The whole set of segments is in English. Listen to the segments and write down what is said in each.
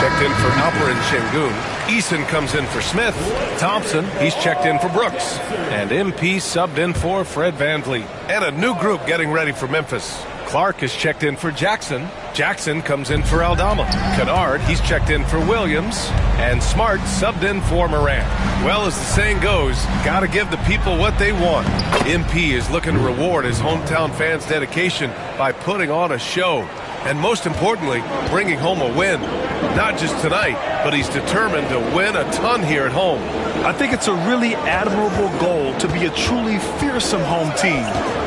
checked in for Alperin Şengün. Eason comes in for Smith. Thompson, he's checked in for Brooks. And MP subbed in for Fred VanVleet. And a new group getting ready for Memphis. Clark is checked in for Jackson. Jackson comes in for Aldama. Kennard, he's checked in for Williams. And Smart subbed in for Morant. Well, as the saying goes, gotta give the people what they want. MP is looking to reward his hometown fans' dedication by putting on a show. And most importantly, bringing home a win. Not just tonight, but he's determined to win a ton here at home. I think it's a really admirable goal to be a truly fearsome home team.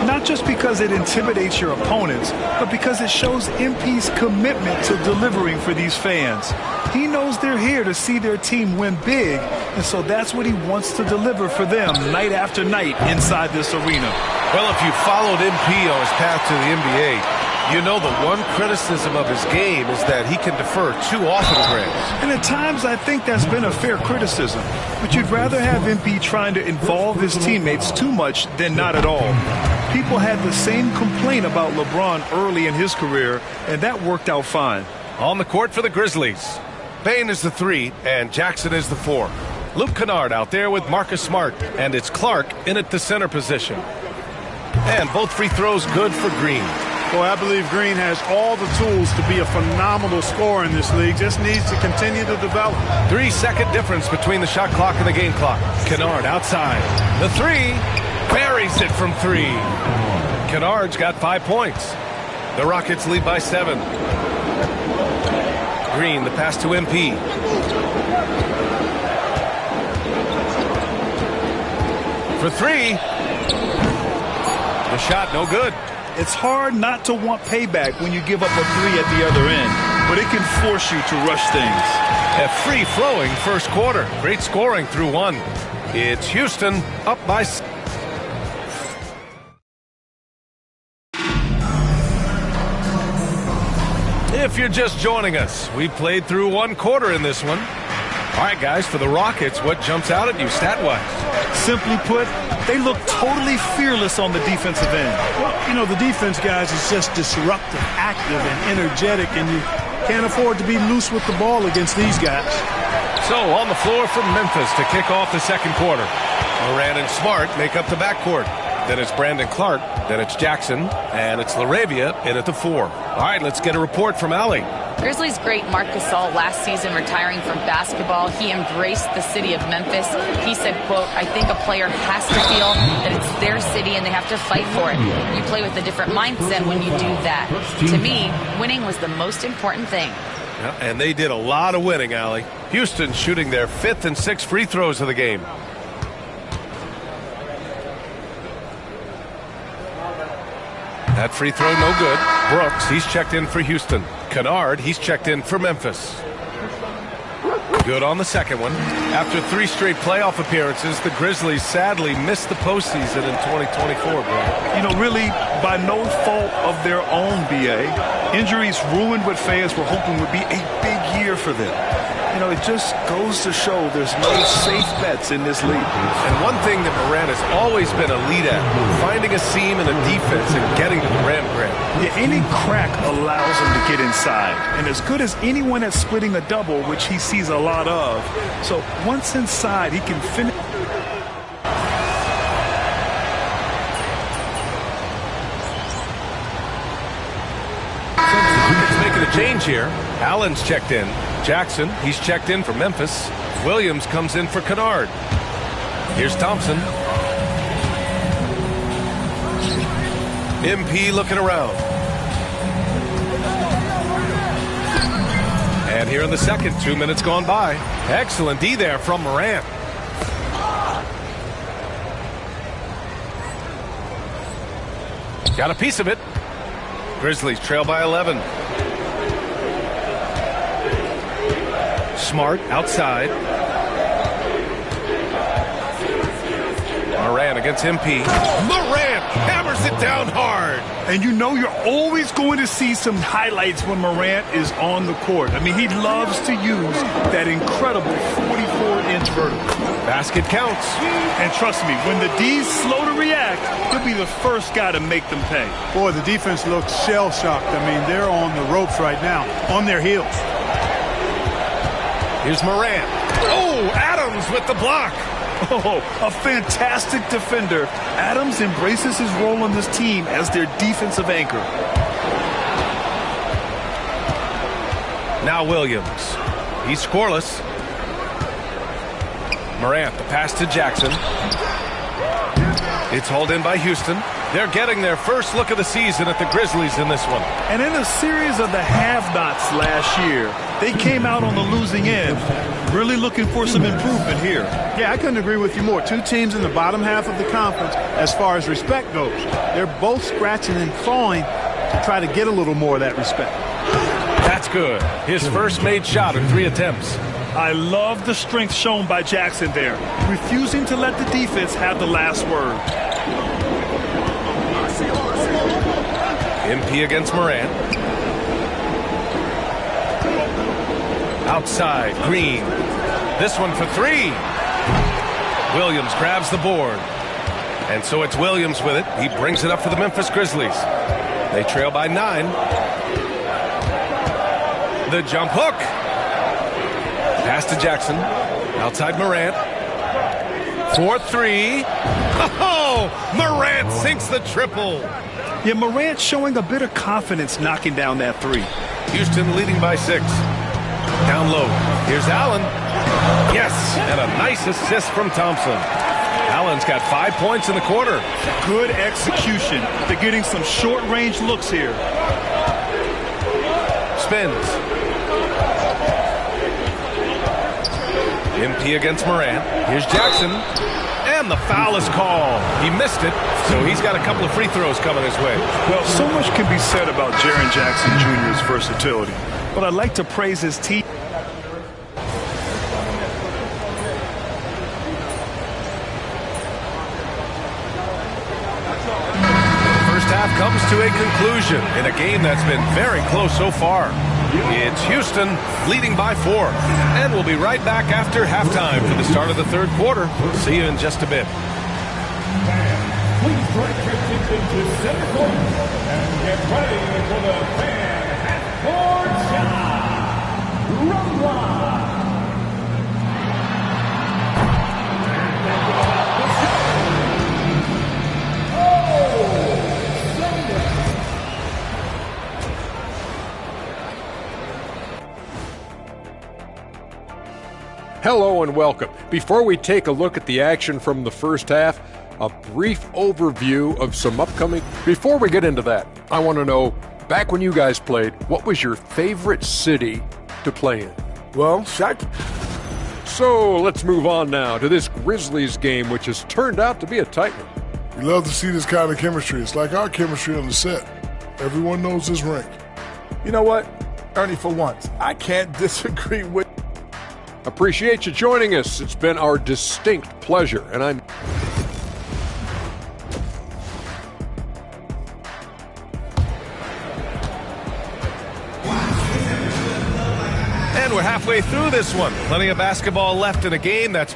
Not just because it intimidates your opponents, but because it shows MP's commitment to delivering for these fans. He knows they're here to see their team win big, and so that's what he wants to deliver for them night after night inside this arena. Well, if you followed MP on his path to the NBA, you know the one criticism of his game is that he can defer too often, Greg. And at times I think that's been a fair criticism. But you'd rather have MP trying to involve his teammates too much than not at all. People had the same complaint about LeBron early in his career, and that worked out fine. On the court for the Grizzlies. Bane is the 3, and Jackson is the 4. Luke Kennard out there with Marcus Smart, and it's Clark in at the center position. And both free throws good for Green. Boy, I believe Green has all the tools to be a phenomenal scorer in this league. Just needs to continue to develop. 3-second difference between the shot clock and the game clock. Kennard outside. The 3. Buries it from 3. Kennard's got 5 points. The Rockets lead by 7. Green, the pass to MP. For 3. The shot no good. It's hard not to want payback when you give up a 3 at the other end, but it can force you to rush things. A free-flowing first quarter. Great scoring through 1. It's Houston up by 6. If you're just joining us, we played through 1 quarter in this one. All right, guys, for the Rockets, what jumps out at you stat-wise? Simply put, they look totally fearless on the defensive end. Well, you know, the defense, guys, is just disruptive, active, and energetic, and you can't afford to be loose with the ball against these guys. So, on the floor for Memphis to kick off the second quarter. Morant and Smart make up the backcourt. Then it's Brandon Clark, then it's Jackson, and it's LaRavia in at the 4. All right, let's get a report from Allie. Grizzlies great Marc Gasol last season retiring from basketball. He embraced the city of Memphis. He said, quote, I think a player has to feel that it's their city and they have to fight for it. You play with a different mindset when you do that. To me, winning was the most important thing. Yeah, and they did a lot of winning, Allie. Houston shooting their 5th and 6th free throws of the game. That free throw no good. Brooks, he's checked in for Houston. Kennard, he's checked in for Memphis. Good on the second one. After 3 straight playoff appearances, the Grizzlies sadly missed the postseason in 2024, bro. You know, really, by no fault of their own, B.A., injuries ruined what fans were hoping would be a big year for them. You know, it just goes to show there's no safe bets in this league. And one thing that Morant has always been elite at, finding a seam in a defense and getting to the rim, Grant. Yeah, any crack allows him to get inside. And as good as anyone at splitting a double, which he sees a lot of. So once inside, he can finish. It's making a change here. Allen's checked in. Jackson, he's checked in for Memphis. Williams comes in for Kennard. Here's Thompson. MP looking around. And here in the second, 2 minutes gone by. Excellent D there from Morant. Got a piece of it. Grizzlies trail by 11. Smart outside. Morant against MP. Morant hammers it down hard. And you know you're always going to see some highlights when Morant is on the court. I mean, he loves to use that incredible 44-inch vertical. Basket counts. And trust me, when the D's slow to react, he'll be the first guy to make them pay. Boy, the defense looks shell-shocked. I mean, they're on the ropes right now, on their heels. Here's Morant. Oh, Adams with the block. Oh, a fantastic defender. Adams embraces his role on this team as their defensive anchor. Now Williams. He's scoreless. Morant, the pass to Jackson. It's hauled in by Houston. They're getting their first look of the season at the Grizzlies in this one. And in a series of the have-nots last year, they came out on the losing end. Really looking for some improvement here. Yeah, I couldn't agree with you more. Two teams in the bottom half of the conference as far as respect goes. They're both scratching and clawing to try to get a little more of that respect. That's good. His first made shot in 3 attempts. I love the strength shown by Jackson there, refusing to let the defense have the last word. MP against Morant. Outside, Green. This one for 3. Williams grabs the board. And so it's Williams with it. He brings it up for the Memphis Grizzlies. They trail by 9. The jump hook. Pass to Jackson. Outside Morant. 4-3. Oh, Morant sinks the triple. Yeah, Morant showing a bit of confidence knocking down that 3. Houston leading by 6. Down low. Here's Allen. Yes, and a nice assist from Thompson. Allen's got 5 points in the quarter. Good execution. They're getting some short-range looks here. Spins. MP against Morant. Here's Jackson. And the foul is called. He missed it, so he's got a couple of free throws coming his way. Well, so much can be said about Jaren Jackson Jr.'s versatility, but I'd like to praise his team. First half comes to a conclusion in a game that's been very close so far. It's Houston leading by 4. And we'll be right back after halftime for the start of the 3rd quarter. We'll see you in just a bit. Please direct your attention to center court and get ready for the fan half-court shot. Rumble. Hello and welcome. Before we take a look at the action from the first half, a brief overview of some upcoming... Before we get into that, I want to know, back when you guys played, what was your favorite city to play in? Well, Shaq. So let's move on now to this Grizzlies game, which has turned out to be a tight one. We love to see this kind of chemistry. It's like our chemistry on the set. Everyone knows this rink. You know what, Ernie, for once, I can't disagree with... Appreciate you joining us. It's been our distinct pleasure, and I'm... And we're halfway through this one. Plenty of basketball left in a game that's